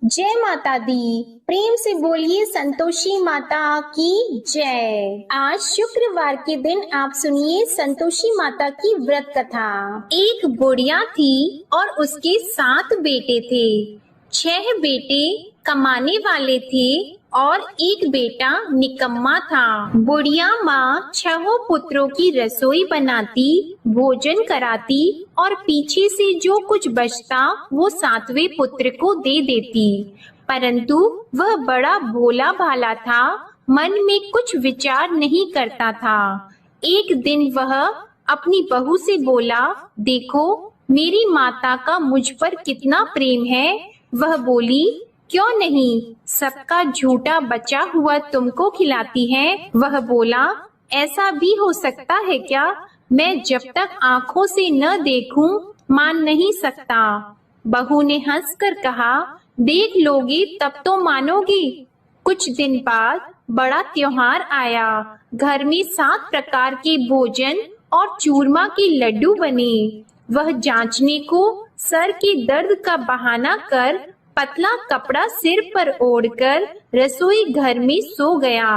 जय माता दी। प्रेम से बोलिए संतोषी माता की जय। आज शुक्रवार के दिन आप सुनिए संतोषी माता की व्रत कथा। एक बुढ़िया थी और उसके 7 बेटे थे। 6 बेटे कमाने वाले थे और एक बेटा निकम्मा था। बुढ़िया माँ 6 पुत्रों की रसोई बनाती, भोजन कराती और पीछे से जो कुछ बचता वो 7वें पुत्र को दे देती। परंतु वह बड़ा भोला भाला था, मन में कुछ विचार नहीं करता था। एक दिन वह अपनी बहू से बोला, देखो मेरी माता का मुझ पर कितना प्रेम है। वह बोली, क्यों नहीं, सबका झूठा बचा हुआ तुमको खिलाती है। वह बोला, ऐसा भी हो सकता है क्या? मैं जब तक आंखों से न देखूं मान नहीं सकता। बहू ने हंसकर कहा, देख लोगी तब तो मानोगी। कुछ दिन बाद बड़ा त्योहार आया। घर में 7 प्रकार के भोजन और चूरमा के लड्डू बने। वह जांचने को सर के दर्द का बहाना कर पतला कपड़ा सिर पर ओढ़कर रसोई घर में सो गया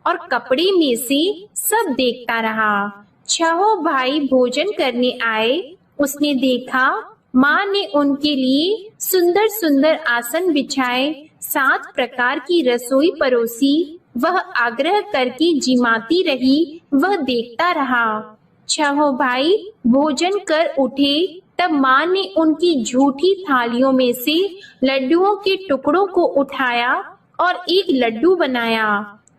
और कपड़े में से सब देखता रहा। 6 भाई भोजन करने आए। उसने देखा माँ ने उनके लिए सुंदर सुंदर आसन बिछाए, 7 प्रकार की रसोई परोसी। वह आग्रह करके जिमाती रही, वह देखता रहा। 6 भाई भोजन कर उठे, तब माँ ने उनकी झूठी थालियों में से लड्डुओं के टुकड़ों को उठाया और एक लड्डू बनाया।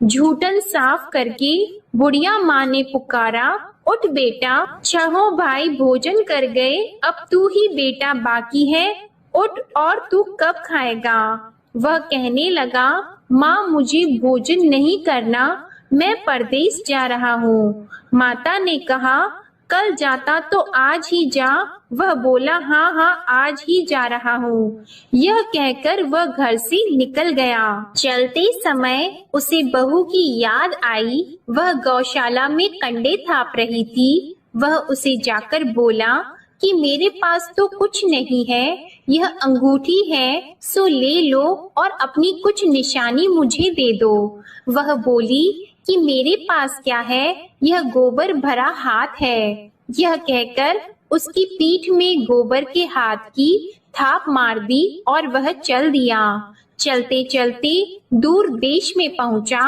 झूठन साफ करके बुढ़िया माँ ने पुकारा, उठ बेटा, 6 भाई भोजन कर गए, अब तू ही बेटा बाकी है, उठ और तू कब खाएगा? वह कहने लगा, माँ मुझे भोजन नहीं करना, मैं परदेश जा रहा हूँ। माता ने कहा, कल जाता तो आज ही जा। वह बोला, हाँ हाँ आज ही जा रहा हूँ। यह कहकर वह घर से निकल गया। चलते समय उसे बहू की याद आई। वह गौशाला में कंडे थाप रही थी। वह उसे जाकर बोला कि मेरे पास तो कुछ नहीं है, यह अंगूठी है, सो ले लो और अपनी कुछ निशानी मुझे दे दो। वह बोली कि मेरे पास क्या है, यह गोबर भरा हाथ है। यह कहकर उसकी पीठ में गोबर के हाथ की थाप मार दी और वह चल दिया। चलते चलते दूर देश में पहुंचा।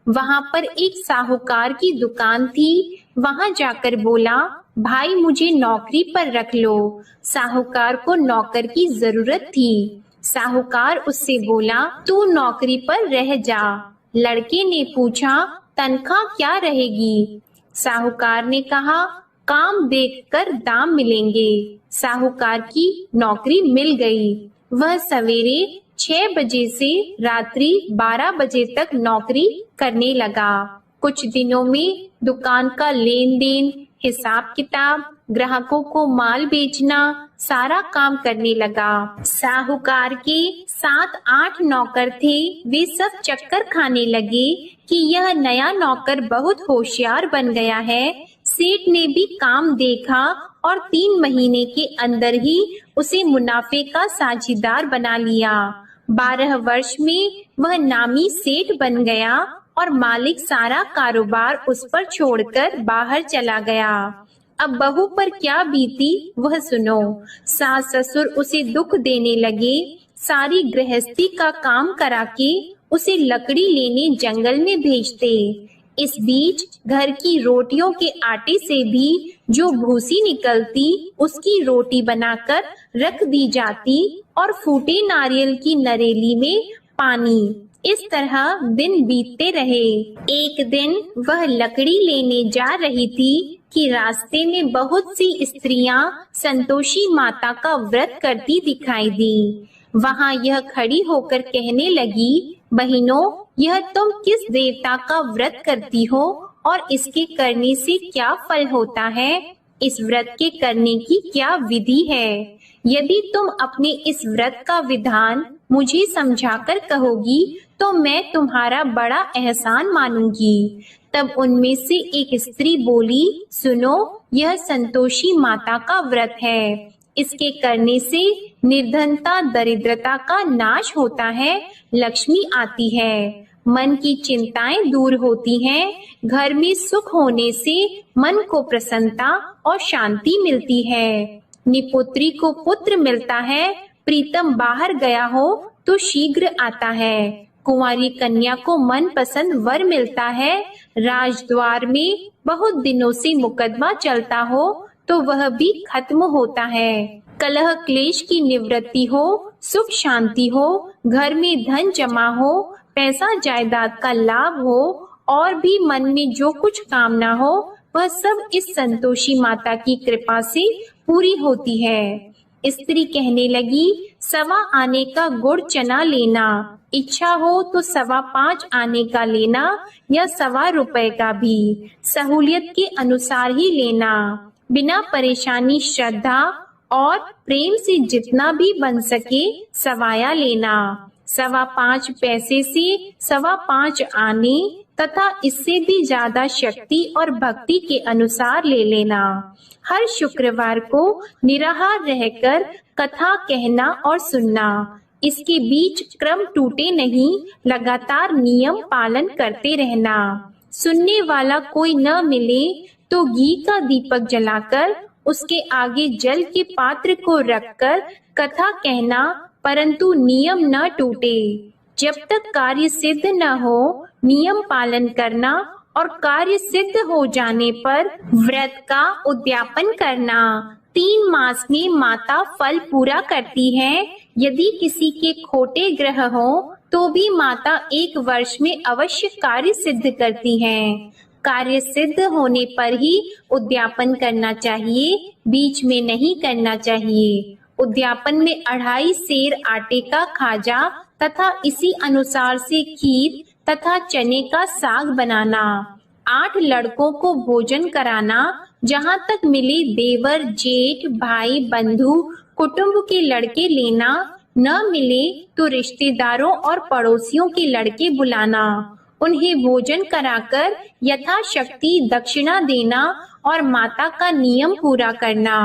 वहां पर एक साहूकार की दुकान थी। वहां जाकर बोला, भाई मुझे नौकरी पर रख लो। साहूकार को नौकर की जरूरत थी। साहूकार उससे बोला, तू नौकरी पर रह जा। लड़के ने पूछा, तनख्वाह क्या रहेगी? साहूकार ने कहा, काम देखकर दाम मिलेंगे। साहूकार की नौकरी मिल गई। वह सवेरे 6 बजे से रात्रि 12 बजे तक नौकरी करने लगा। कुछ दिनों में दुकान का लेन देन, हिसाब किताब, ग्राहकों को माल बेचना, सारा काम करने लगा। साहूकार के 7-8 नौकर थे। वे सब चक्कर खाने लगे कि यह नया नौकर बहुत होशियार बन गया है। सेठ ने भी काम देखा और 3 महीने के अंदर ही उसे मुनाफे का साझीदार बना लिया। 12 वर्ष में वह नामी सेठ बन गया और मालिक सारा कारोबार उस पर छोड़कर बाहर चला गया। अब बहू पर क्या बीती वह सुनो। सास ससुर उसे दुख देने लगे। सारी गृहस्थी का काम करा के उसे लकड़ी लेने जंगल में भेजते। इस बीच घर की रोटियों के आटे से भी जो भूसी निकलती उसकी रोटी बनाकर रख दी जाती और फूटे नारियल की नरेली में पानी। इस तरह दिन बीतते रहे। एक दिन वह लकड़ी लेने जा रही थी कि रास्ते में बहुत सी स्त्रियां संतोषी माता का व्रत करती दिखाई दी। वहां यह खड़ी होकर कहने लगी, बहनों, यह तुम किस देवता का व्रत करती हो और इसके करने से क्या फल होता है? इस व्रत के करने की क्या विधि है? यदि तुम अपने इस व्रत का विधान मुझे समझाकर कहोगी तो मैं तुम्हारा बड़ा एहसान मानूंगी। तब उनमें से एक स्त्री बोली, सुनो, यह संतोषी माता का व्रत है। इसके करने से निर्धनता दरिद्रता का नाश होता है, लक्ष्मी आती है, मन की चिंताएं दूर होती हैं, घर में सुख होने से मन को प्रसन्नता और शांति मिलती है। निपुत्री को पुत्र मिलता है, प्रीतम बाहर गया हो तो शीघ्र आता है। कुंवारी कन्या को मनपसंद वर मिलता है। राजद्वार में बहुत दिनों से मुकदमा चलता हो तो वह भी खत्म होता है। कलह क्लेश की निवृत्ति हो, सुख शांति हो, घर में धन जमा हो, पैसा जायदाद का लाभ हो और भी मन में जो कुछ कामना हो वह सब इस संतोषी माता की कृपा से पूरी होती है। स्त्री कहने लगी, 1.25 आने का गुड़ चना लेना, इच्छा हो तो 5.25 आने का लेना या 1.25 रुपए का भी, सहूलियत के अनुसार ही लेना, बिना परेशानी श्रद्धा और प्रेम से जितना भी बन सके सवाया लेना। 5.25 पैसे से 5.25 आने तथा इससे भी ज्यादा शक्ति और भक्ति के अनुसार ले लेना। हर शुक्रवार को निराहार रहकर कथा कहना और सुनना। इसके बीच क्रम टूटे नहीं, लगातार नियम पालन करते रहना। सुनने वाला कोई न मिले तो घी का दीपक जलाकर उसके आगे जल के पात्र को रखकर कथा कहना, परंतु नियम न टूटे। जब तक कार्य सिद्ध न हो, नियम पालन करना और कार्य सिद्ध हो जाने पर व्रत का उद्यापन करना। 3 मास में माता फल पूरा करती है। यदि किसी के खोटे ग्रह हो तो भी माता 1 वर्ष में अवश्य कार्य सिद्ध करती हैं। कार्य सिद्ध होने पर ही उद्यापन करना चाहिए, बीच में नहीं करना चाहिए। उद्यापन में 2.5 सेर आटे का खाजा तथा इसी अनुसार से खीर तथा चने का साग बनाना। 8 लड़कों को भोजन कराना। जहाँ तक मिले देवर, जेठ, भाई, बंधु, कुटुंब के लड़के लेना। न मिले तो रिश्तेदारों और पड़ोसियों के लड़के बुलाना। उन्हें भोजन कराकर यथाशक्ति दक्षिणा देना और माता का नियम पूरा करना।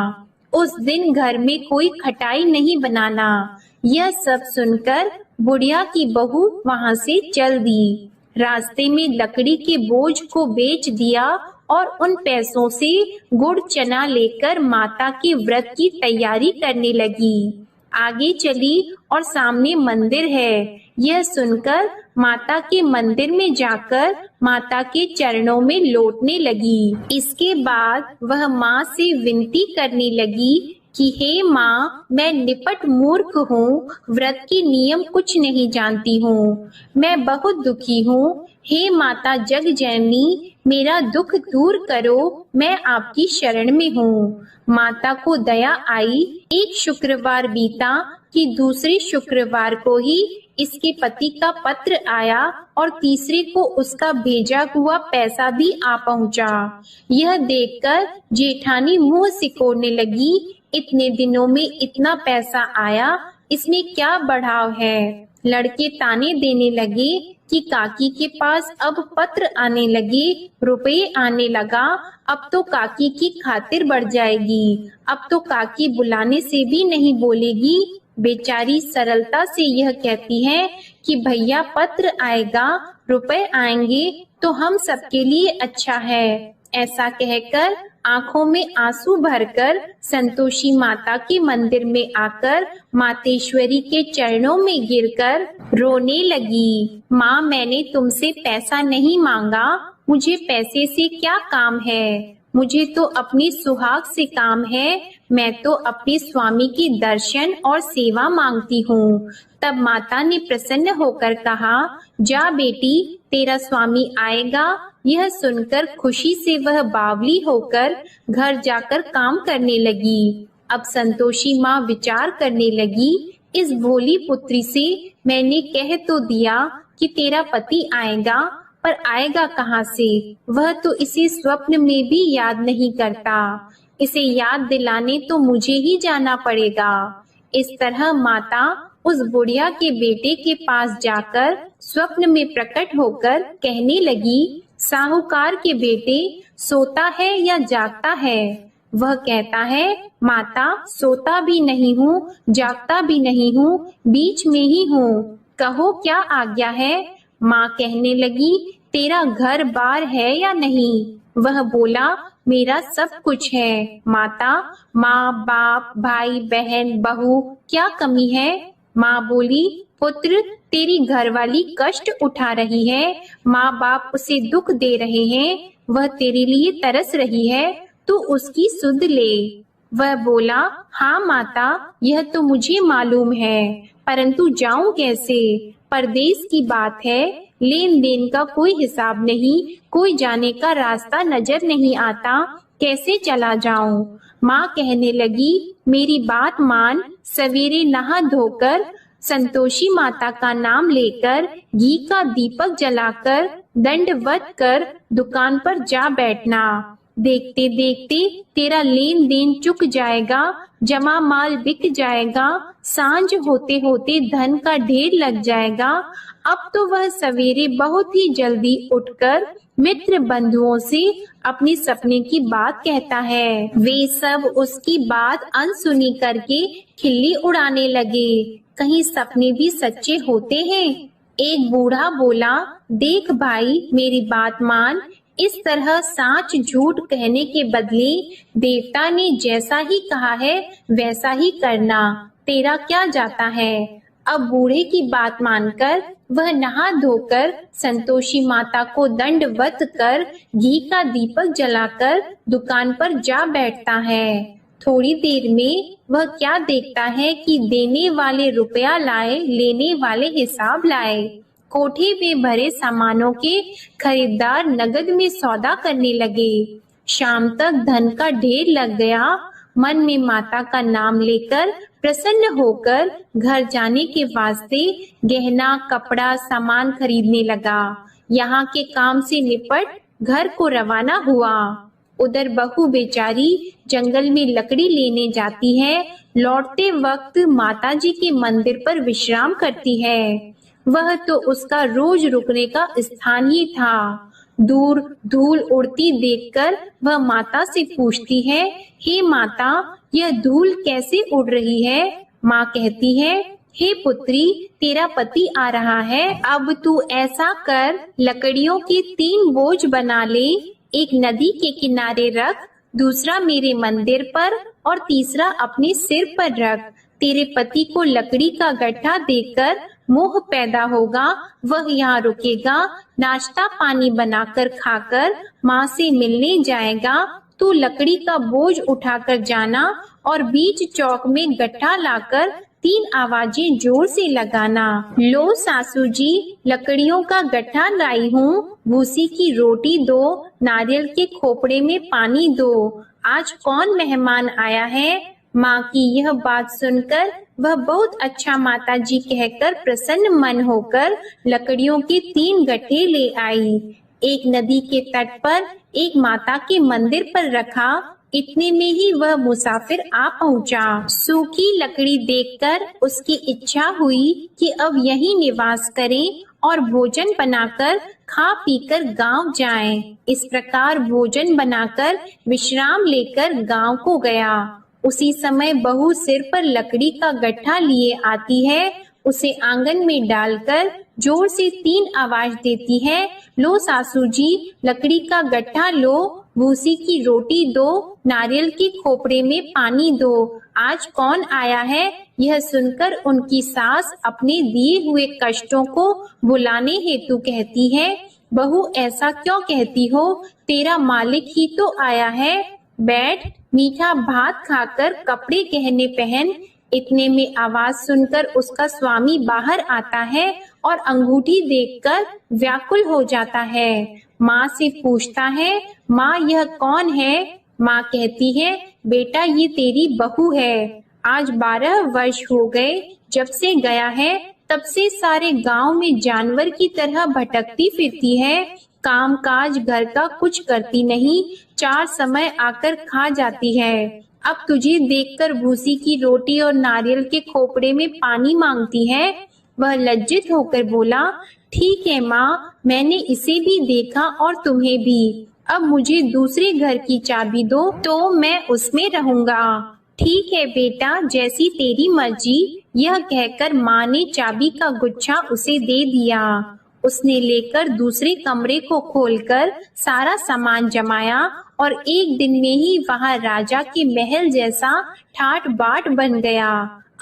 उस दिन घर में कोई खटाई नहीं बनाना। यह सब सुनकर बुढ़िया की बहू वहां से चल दी। रास्ते में लकड़ी के बोझ को बेच दिया और उन पैसों से गुड़ चना लेकर माता के व्रत की तैयारी करने लगी। आगे चली और सामने मंदिर है। यह सुनकर माता के मंदिर में जाकर माता के चरणों में लौटने लगी। इसके बाद वह माँ से विनती करने लगी कि हे माँ, मैं निपट मूर्ख हूँ, व्रत के नियम कुछ नहीं जानती हूँ, मैं बहुत दुखी हूँ। हे माता जग जननी, मेरा दुख दूर करो, मैं आपकी शरण में हूँ। माता को दया आई। एक शुक्रवार बीता कि दूसरे शुक्रवार को ही इसके पति का पत्र आया और तीसरे को उसका भेजा हुआ पैसा भी आ पहुँचा। यह देखकर जेठानी मुंह सिकोड़ने लगी। इतने दिनों में इतना पैसा आया, इसमें क्या बढ़ाव है। लड़के ताने देने लगे कि काकी के पास अब पत्र आने लगे, रुपए आने लगा, अब तो काकी की खातिर बढ़ जाएगी, अब तो काकी बुलाने से भी नहीं बोलेगी। बेचारी सरलता से यह कहती है कि भैया पत्र आएगा, रुपए आएंगे तो हम सबके लिए अच्छा है। ऐसा कहकर आंखों में आंसू भरकर संतोषी माता के मंदिर में आकर मातेश्वरी के चरणों में गिरकर रोने लगी। माँ, मैंने तुमसे पैसा नहीं मांगा, मुझे पैसे से क्या काम है, मुझे तो अपनी सुहाग से काम है, मैं तो अपने स्वामी की दर्शन और सेवा मांगती हूँ। तब माता ने प्रसन्न होकर कहा, जा बेटी, तेरा स्वामी आएगा। यह सुनकर खुशी से वह बावली होकर घर जाकर काम करने लगी। अब संतोषी माँ विचार करने लगी, इस भोली पुत्री से मैंने कह तो दिया कि तेरा पति आएगा, पर आएगा कहाँ से? वह तो इसे स्वप्न में भी याद नहीं करता। इसे याद दिलाने तो मुझे ही जाना पड़ेगा। इस तरह माता उस बुढ़िया के बेटे के पास जाकर स्वप्न में प्रकट होकर कहने लगी, साहूकार के बेटे, सोता है या जागता है? वह कहता है, माता सोता भी नहीं हूँ, जागता भी नहीं हूँ, बीच में ही हूँ, कहो क्या आज्ञा है। माँ कहने लगी, तेरा घर बार है या नहीं? वह बोला, मेरा सब कुछ है माता, माँ बाप भाई बहन बहू क्या कमी है? माँ बोली, पुत्र तेरी घरवाली कष्ट उठा रही है, माँ बाप उसे दुख दे रहे हैं, वह तेरे लिए तरस रही है, तू उसकी सुध ले। वह बोला, हाँ माता, यह तो मुझे मालूम है, परंतु जाऊं कैसे? परदेश की बात है, लेन देन का कोई हिसाब नहीं, कोई जाने का रास्ता नजर नहीं आता, कैसे चला जाऊं? माँ कहने लगी, मेरी बात मान, सवेरे नहा धोकर संतोषी माता का नाम लेकर घी का दीपक जलाकर दंडवत कर दुकान पर जा बैठना। देखते देखते तेरा लेन देन चुक जाएगा, जमा माल बिक जाएगा, सांझ होते होते धन का ढेर लग जाएगा। अब तो वह सवेरे बहुत ही जल्दी उठकर मित्र बंधुओं से अपनी सपने की बात कहता है। वे सब उसकी बात अनसुनी करके खिल्ली उड़ाने लगे। कहीं सपने भी सच्चे होते हैं? एक बूढ़ा बोला, देख भाई मेरी बात मान, इस तरह साच झूठ कहने के बदले देवता ने जैसा ही कहा है वैसा ही करना, तेरा क्या जाता है। अब बूढ़े की बात मानकर वह नहा धोकर संतोषी माता को दंडवत कर घी का दीपक जलाकर दुकान पर जा बैठता है। थोड़ी देर में वह क्या देखता है कि देने वाले रुपया लाए, लेने वाले हिसाब लाए। कोठे में भरे सामानों के खरीदार नगद में सौदा करने लगे। शाम तक धन का ढेर लग गया। मन में माता का नाम लेकर प्रसन्न होकर घर जाने के वास्ते गहना कपड़ा सामान खरीदने लगा। यहाँ के काम से निपट घर को रवाना हुआ। उधर बहू बेचारी जंगल में लकड़ी लेने जाती है। लौटते वक्त माताजी के मंदिर पर विश्राम करती है। वह तो उसका रोज रुकने का स्थान ही था। दूर धूल उड़ती देखकर वह माता से पूछती है, हे माता, यह धूल कैसे उड़ रही है? माँ कहती है, हे पुत्री, तेरा पति आ रहा है, अब तू ऐसा कर, लकड़ियों के 3 बोझ बना ले, एक नदी के किनारे रख, दूसरा मेरे मंदिर पर और तीसरा अपने सिर पर रख। तेरे पति को लकड़ी का गट्ठा देकर मोह पैदा होगा, वह यहाँ रुकेगा, नाश्ता पानी बनाकर खाकर माँ से मिलने जाएगा। तू लकड़ी का बोझ उठाकर जाना और बीच चौक में गट्ठा लाकर 3 आवाजें जोर से लगाना। लो सासू जी, लकड़ियों का गट्ठा लाई हूँ, भूसी की रोटी दो, नारियल के खोपड़े में पानी दो। आज कौन मेहमान आया है? माँ की यह बात सुनकर वह बहुत अच्छा माताजी कहकर प्रसन्न मन होकर लकड़ियों के 3 गट्ठे ले आई। एक नदी के तट पर एक माता के मंदिर पर रखा। इतने में ही वह मुसाफिर आ पहुँचा। सूखी लकड़ी देखकर उसकी इच्छा हुई कि अब यहीं निवास करें और भोजन बनाकर खा पीकर गांव जाएं। इस प्रकार भोजन बनाकर विश्राम लेकर गांव को गया। उसी समय बहू सिर पर लकड़ी का गट्ठा लिए आती है। उसे आंगन में डालकर जोर से 3 आवाज देती है, लो सासू जी, लकड़ी का गट्ठा लो, भूसी की रोटी दो, नारियल के खोपड़े में पानी दो। आज कौन आया है? यह सुनकर उनकी सास अपने दिए हुए कष्टों को भुलाने हेतु कहती है, बहू ऐसा क्यों कहती हो? तेरा मालिक ही तो आया है। बैठ, मीठा भात खाकर कपड़े गहने पहन। इतने में आवाज सुनकर उसका स्वामी बाहर आता है और अंगूठी देखकर व्याकुल हो जाता है। माँ से पूछता है, माँ यह कौन है? माँ कहती है, बेटा ये तेरी बहू है। आज 12 वर्ष हो गए जब से गया है, तब से सारे गांव में जानवर की तरह भटकती फिरती है। काम काज घर का कुछ करती नहीं, 4 समय आकर खा जाती है। अब तुझे देखकर भूसी की रोटी और नारियल के खोपड़े में पानी मांगती है। वह लज्जित होकर बोला, ठीक है माँ, मैंने इसे भी देखा और तुम्हें भी। अब मुझे दूसरे घर की चाबी दो तो मैं उसमें रहूंगा। ठीक है बेटा, जैसी तेरी मर्जी। यह कहकर माँ ने चाबी का गुच्छा उसे दे दिया। उसने लेकर दूसरे कमरे को खोलकर सारा सामान जमाया और एक दिन में ही वहां राजा के महल जैसा ठाट बाट बन गया।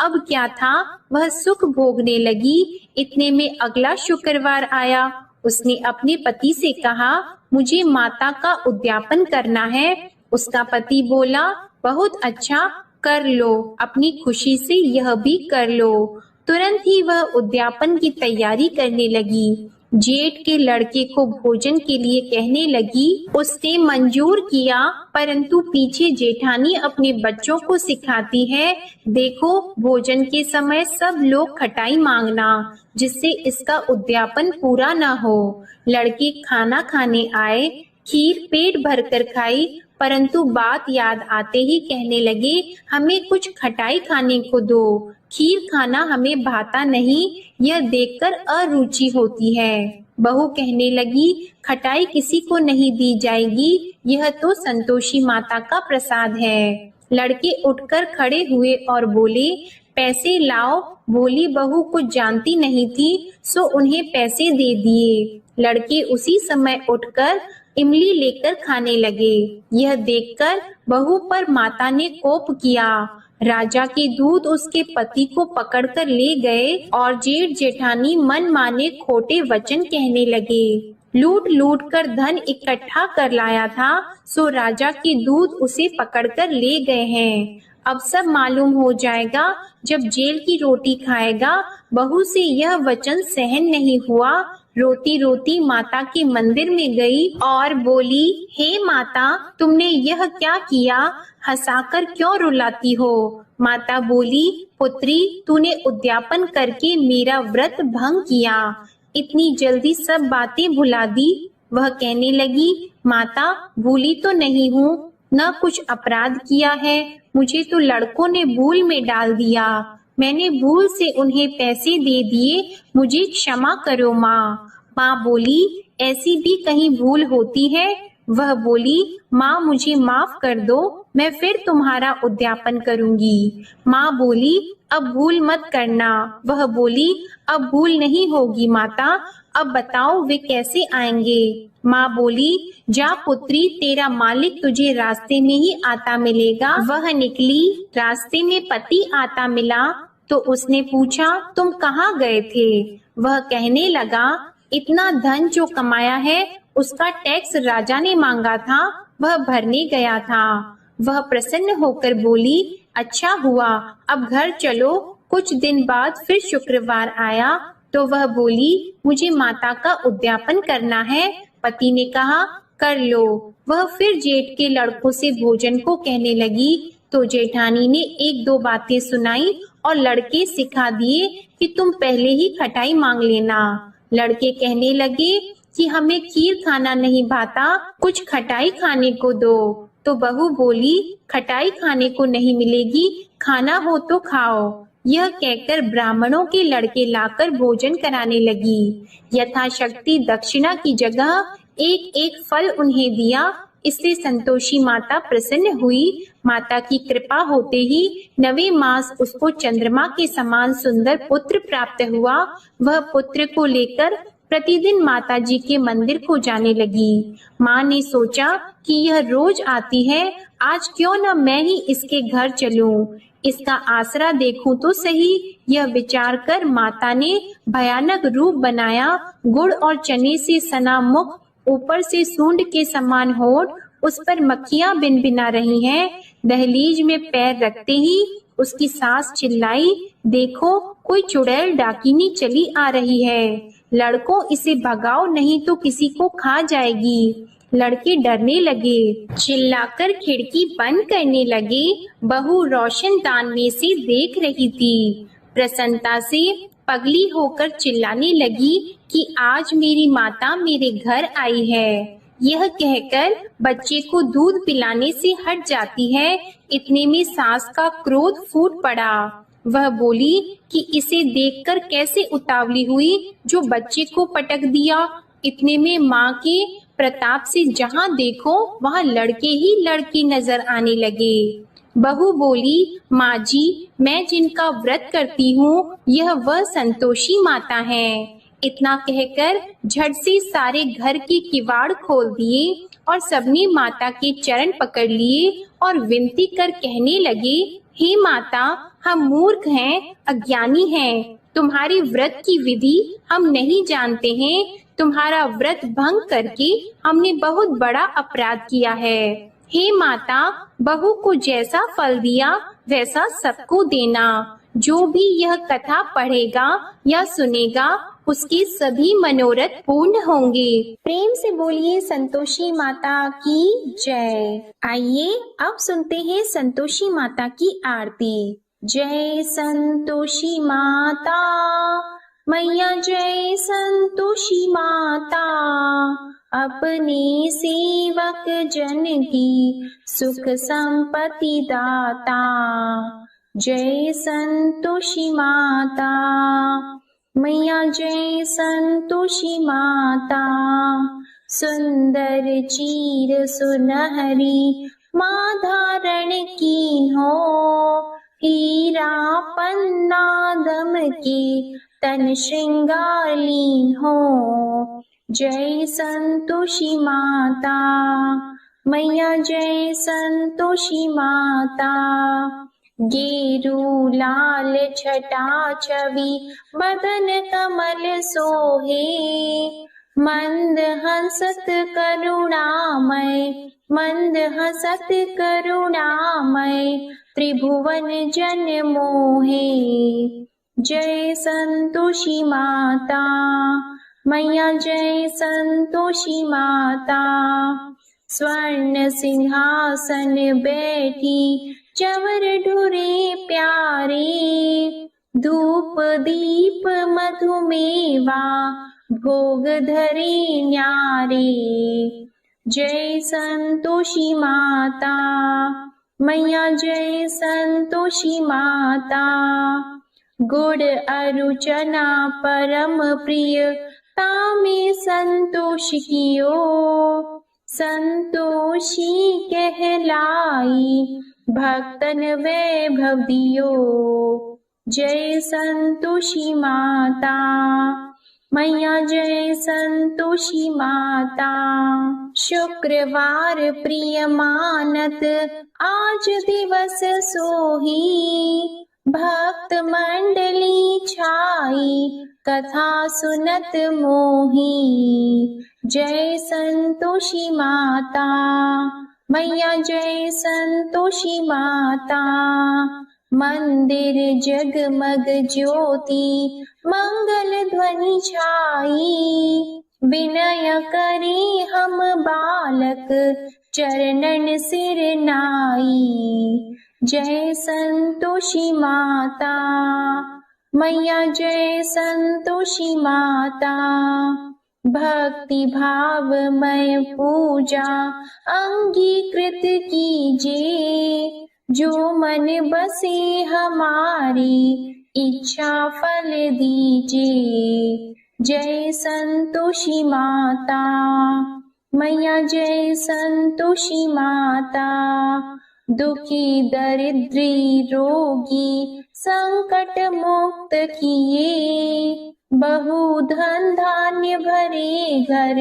अब क्या था, वह सुख भोगने लगी। इतने में अगला शुक्रवार आया। उसने अपने पति से कहा, मुझे माता का उद्यापन करना है। उसका पति बोला, बहुत अच्छा, कर लो, अपनी खुशी से यह भी कर लो। तुरंत ही वह उद्यापन की तैयारी करने लगी। जेठ के लड़के को भोजन के लिए कहने लगी। उसने मंजूर किया, परंतु पीछे जेठानी अपने बच्चों को सिखाती है, देखो भोजन के समय सब लोग खटाई मांगना, जिससे इसका उद्यापन पूरा न हो। लड़के खाना खाने आए, खीर पेट भरकर खाई, परंतु बात याद आते ही कहने लगे, हमें कुछ खटाई खाने को दो, खीर खाना हमें भाता नहीं, यह देखकर अरुचि होती है। बहू कहने लगी, खटाई किसी को नहीं दी जाएगी, यह तो संतोषी माता का प्रसाद है। लड़के उठकर खड़े हुए और बोले, पैसे लाओ। भोली बहू कुछ जानती नहीं थी, सो उन्हें पैसे दे दिए। लड़के उसी समय उठकर इमली लेकर खाने लगे। यह देखकर बहू पर माता ने कोप किया। राजा के दूत उसके पति को पकड़कर ले गए और जेठ जेठानी मन माने खोटे वचन कहने लगे। लूट लूट कर धन इकट्ठा कर लाया था, सो राजा के दूत उसे पकड़कर ले गए हैं। अब सब मालूम हो जाएगा जब जेल की रोटी खाएगा। बहू से यह वचन सहन नहीं हुआ। रोती रोती माता के मंदिर में गई और बोली, हे माता, तुमने यह क्या किया? हंसाकर क्यों रुलाती हो? माता बोली, पुत्री, तूने उद्यापन करके मेरा व्रत भंग किया, इतनी जल्दी सब बातें भुला दी। वह कहने लगी, माता, भूली तो नहीं हूँ, न कुछ अपराध किया है, मुझे तो लड़कों ने भूल में डाल दिया, मैंने भूल से उन्हें पैसे दे दिए, मुझे क्षमा करो माँ। माँ बोली, ऐसी भी कहीं भूल होती है? वह बोली, माँ मुझे माफ कर दो, मैं फिर तुम्हारा उद्यापन करूंगी। माँ बोली, अब भूल मत करना। वह बोली, अब भूल नहीं होगी माता, अब बताओ वे कैसे आएंगे? माँ बोली, जा पुत्री, तेरा मालिक तुझे रास्ते में ही आता मिलेगा। वह निकली, रास्ते में पति आता मिला तो उसने पूछा, तुम कहाँ गए थे? वह कहने लगा, इतना धन जो कमाया है उसका टैक्स राजा ने मांगा था, वह भरने गया था। वह प्रसन्न होकर बोली, अच्छा हुआ, अब घर चलो। कुछ दिन बाद फिर शुक्रवार आया तो वह बोली, मुझे माता का उद्यापन करना है। पति ने कहा, कर लो। वह फिर जेठ के लड़कों से भोजन को कहने लगी तो जेठानी ने एक दो बातें सुनाई और लड़के सिखा दिए कि तुम पहले ही खटाई मांग लेना। लड़के कहने लगे कि हमें खीर खाना नहीं भाता, कुछ खटाई खाने को दो। तो बहू बोली, खटाई खाने को नहीं मिलेगी, खाना हो तो खाओ। यह कहकर ब्राह्मणों के लड़के लाकर भोजन कराने लगी। यथाशक्ति दक्षिणा की जगह एक एक फल उन्हें दिया। इससे संतोषी माता प्रसन्न हुई। माता की कृपा होते ही 9वें मास उसको चंद्रमा के समान सुंदर पुत्र प्राप्त हुआ। वह पुत्र को लेकर प्रतिदिन माता जी के मंदिर को जाने लगी। माँ ने सोचा कि यह रोज आती है, आज क्यों न मैं ही इसके घर चलूं, इसका आसरा देखूं तो सही। यह विचार कर माता ने भयानक रूप बनाया। गुड़ और चने से सना मुख, ऊपर से सूंड के समान होठ, उस पर मक्खियां भिनभिना रही हैं। दहलीज में पैर रखते ही उसकी सास चिल्लाई, देखो कोई चुड़ैल डाकिनी चली आ रही है, लड़कों इसे भगाओ नहीं तो किसी को खा जाएगी। लड़के डरने लगे, चिल्लाकर खिड़की बंद करने लगे। बहू रोशनदान में से देख रही थी। प्रसन्नता से पगली होकर चिल्लाने लगी कि आज मेरी माता मेरे घर आई है। यह कहकर बच्चे को दूध पिलाने से हट जाती है। इतने में सास का क्रोध फूट पड़ा। वह बोली कि इसे देखकर कैसे उतावली हुई जो बच्चे को पटक दिया। इतने में माँ के प्रताप से जहाँ देखो वहाँ लड़के ही लड़के नजर आने लगे। बहू बोली, माँ जी, मैं जिनका व्रत करती हूँ यह वह संतोषी माता है। इतना कहकर झट से सारे घर के किवाड़ खोल दिए और सबने माता के चरण पकड़ लिए और विनती कर कहने लगे, हे माता, हम मूर्ख हैं, अज्ञानी हैं, तुम्हारी व्रत की विधि हम नहीं जानते हैं। तुम्हारा व्रत भंग करके हमने बहुत बड़ा अपराध किया है। हे माता, बहू को जैसा फल दिया वैसा सबको देना। जो भी यह कथा पढ़ेगा या सुनेगा उसके सभी मनोरथ पूर्ण होंगे। प्रेम से बोलिए संतोषी माता की जय। आइए अब सुनते हैं संतोषी माता की आरती। जय संतोषी माता मैया, जय संतोषी माता, अपने सेवक जन की सुख संपत्ति दाता। जय संतोषी माता मैया, जय संतोषी माता, सुंदर चीर सुनहरी माँ धारण की हो, हीरा पन्ना दम के तन श्रृंगारली हो। जय संतोषी माता मैया, जय संतोषी माता, गेरू लाल छटा छवि बदन कमल सोहे, मंद हंसत करुणामय, मंद हंसत करुणामय, त्रिभुवन जन मोहे। जय संतोषी माता मैया, जय संतोषी माता, स्वर्ण सिंहासन बैठी चवर ढुरे प्यारे, धूप दीप मधुमेवा भोग धरे न्यारे। जय संतोषी माता मैया, जय संतोषी माता, गुड़ अरु चना परम प्रिय तामे संतोष कियो, संतोषी कहलाई भक्तन वैभव दियो। जय संतोषी माता मैया, जय संतोषी माता, शुक्रवार प्रिय मानत आज दिवस सोही, भक्त मंडली छाई कथा सुनत मोही। जय संतोषी माता मैया, जय संतोषी माता, मंदिर जगमग ज्योति मंगल ध्वनि छाई, विनय करे हम बालक चरणन सिर नाई। जय संतोषी माता मैया, जय संतोषी माता, भक्ति भावमय पूजा अंगीकृत कीजिए, जो मन बसे हमारी इच्छा फल दीजिए। जय संतोषी माता मैया, जय संतोषी माता, दुखी दरिद्री रोगी संकट मुक्त किए, बहु धन धान्य भरे घर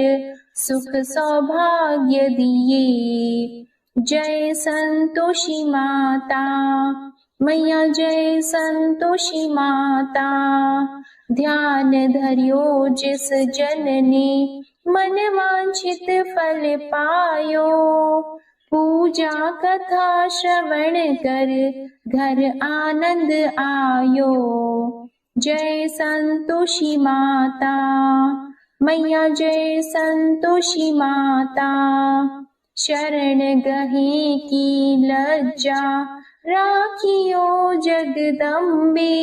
सुख सौभाग्य दिए। जय संतोषी माता मैया, जय संतोषी माता, ध्यान धरियो जिस जन ने मन वांछित फल पायो, पूजा कथा श्रवण कर घर आनंद आयो। जय संतोषी माता मैया, जय संतोषी माता, शरण गहे की लज्जा राखियो जगदम्बे,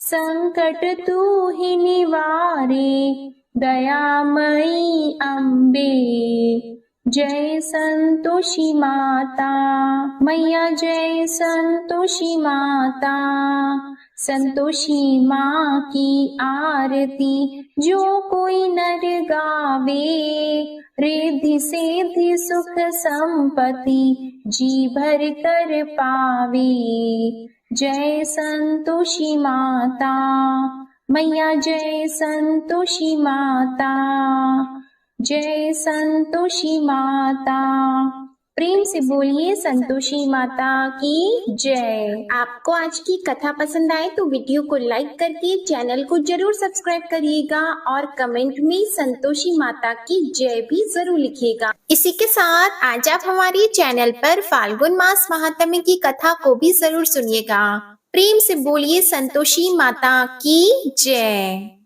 संकट तू ही निवारे दयामयी अम्बे। जय संतोषी माता मैया, जय संतोषी माता, संतोषी माँ की आरती जो कोई नर गावे, रिद्धि सिद्धि सुख संपत्ति जी भर कर पावे। जय संतोषी माता मैया, जय संतोषी माता, जय संतोषी माता। प्रेम से बोलिए संतोषी माता की जय। आपको आज की कथा पसंद आए तो वीडियो को लाइक करके चैनल को जरूर सब्सक्राइब करिएगा और कमेंट में संतोषी माता की जय भी जरूर लिखिएगा। इसी के साथ आज आप हमारे चैनल पर फाल्गुन मास महात्म्य की कथा को भी जरूर सुनिएगा। प्रेम से बोलिए संतोषी माता की जय।